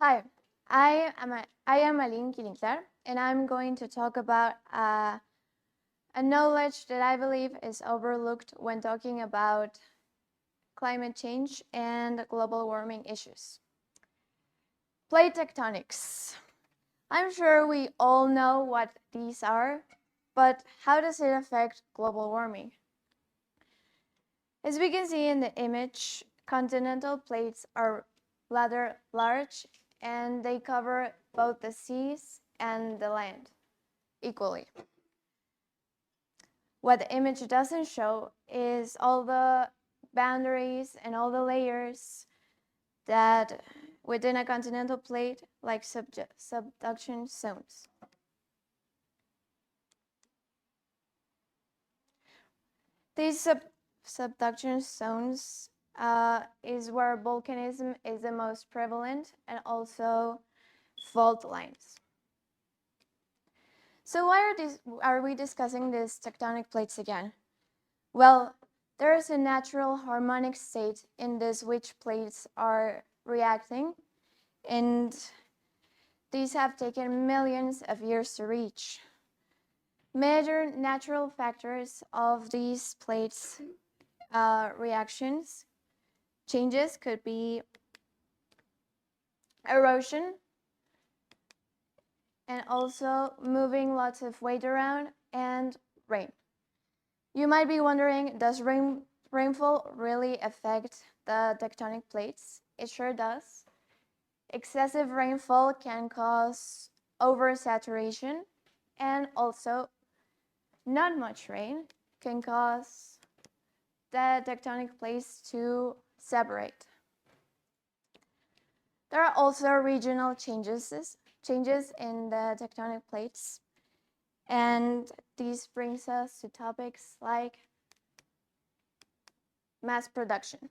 Hi, I am Alin Kilinclar, and I'm going to talk about a knowledge that I believe is overlooked when talking about climate change and global warming issues. Plate tectonics. I'm sure we all know what these are, but how does it affect global warming? As we can see in the image, continental plates are rather large and they cover both the seas and the land equally. What the image doesn't show is all the boundaries and all the layers that within a continental plate, like subduction zones. These subduction zones is where volcanism is the most prevalent, and also fault lines. So why are we discussing these tectonic plates again? Well, there is a natural harmonic state in this which plates are reacting, and these have taken millions of years to reach. Major natural factors of these plates reactions changes could be erosion and also moving lots of weight around and rain. You might be wondering, does rainfall really affect the tectonic plates? It sure does. Excessive rainfall can cause oversaturation, and also not much rain can cause the tectonic plates to separate. There are also regional changes in the tectonic plates, and this brings us to topics like mass production.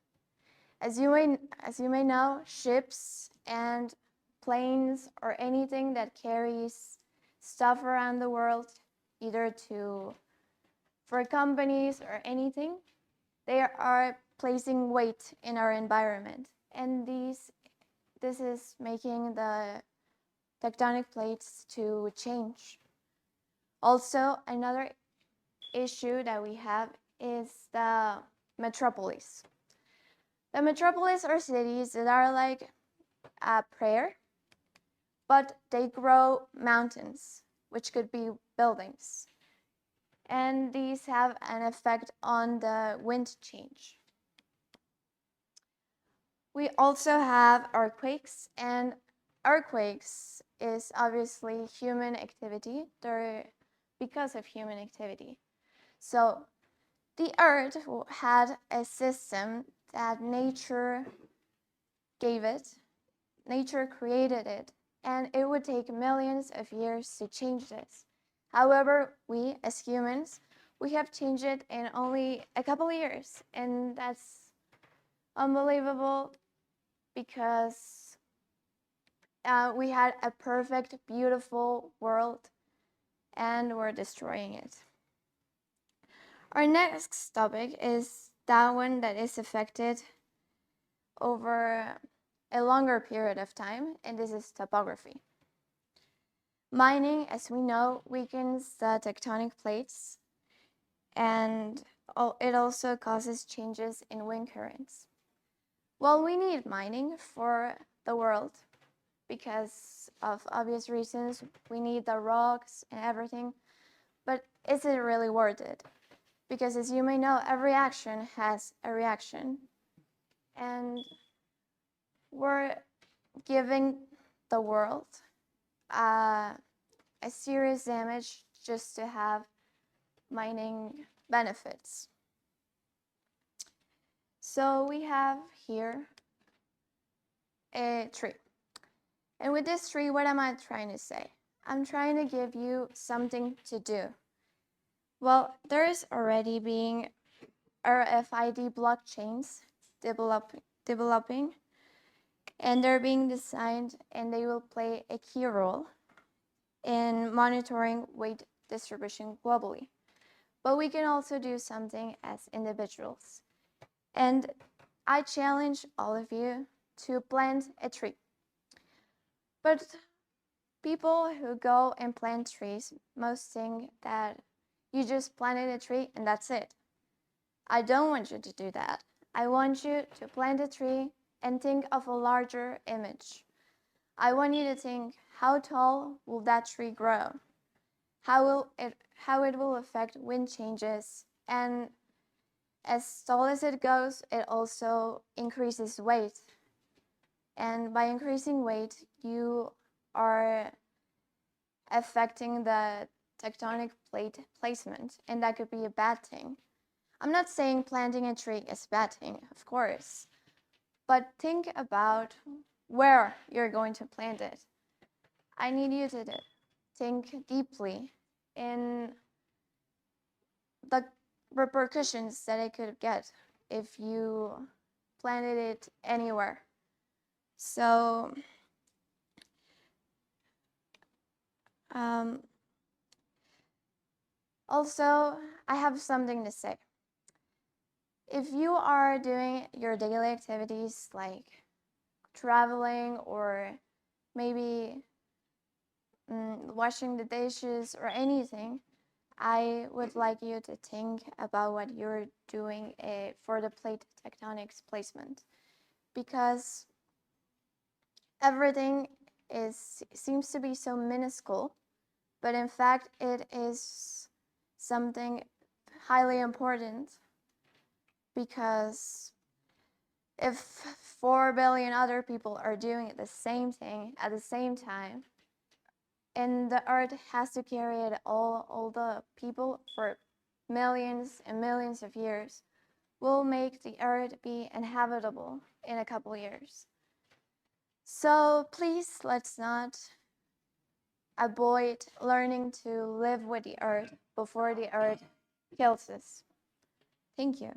As you may know, ships and planes or anything that carries stuff around the world, either for companies or anything, they are placing weight in our environment, and this is making the tectonic plates to change. Also, another issue that we have is the metropolis. The metropolis are cities that are like a prayer, but they grow mountains, which could be buildings. And these have an effect on the wind change. We also have earthquakes, and earthquakes is obviously human activity. They're because of human activity. So the earth had a system that nature gave it, nature created it, and it would take millions of years to change this. However, we as humans, we have changed it in only a couple of years, and that's unbelievable because we had a perfect, beautiful world and we're destroying it. Our next topic is that one that is affected over a longer period of time, and this is topography. Mining, as we know, weakens the tectonic plates, and it also causes changes in wind currents. Well, we need mining for the world because of obvious reasons. We need the rocks and everything, but is it really worth it? Because as you may know, every action has a reaction, and we're giving the world a serious damage just to have mining benefits. So we have here a tree. And with this tree, what am I trying to say? I'm trying to give you something to do. Well, there is already being RFID blockchains developing, and they're being designed, and they will play a key role in monitoring weight distribution globally. But we can also do something as individuals. And I challenge all of you to plant a tree. But people who go and plant trees most think that you just planted a tree and that's it. I don't want you to do that. I want you to plant a tree and think of a larger image. I want you to think, how tall will that tree grow? How it will affect wind changes, and as tall as it goes, it also increases weight. And by increasing weight, you are affecting the tectonic plate placement, and that could be a bad thing. I'm not saying planting a tree is a bad thing, of course, but think about where you're going to plant it. I need you to think deeply in the repercussions that it could get if you planted it anywhere. So also, I have something to say. If you are doing your daily activities like traveling or maybe washing the dishes or anything, I would like you to think about what you're doing for the plate tectonics placement, because everything seems to be so minuscule, but in fact it is something highly important, because if 4 billion other people are doing the same thing at the same time, and the earth has to carry it all the people for millions and millions of years, will make the earth be inhabitable in a couple years. So please, let's not avoid learning to live with the earth before the earth kills us. Thank you.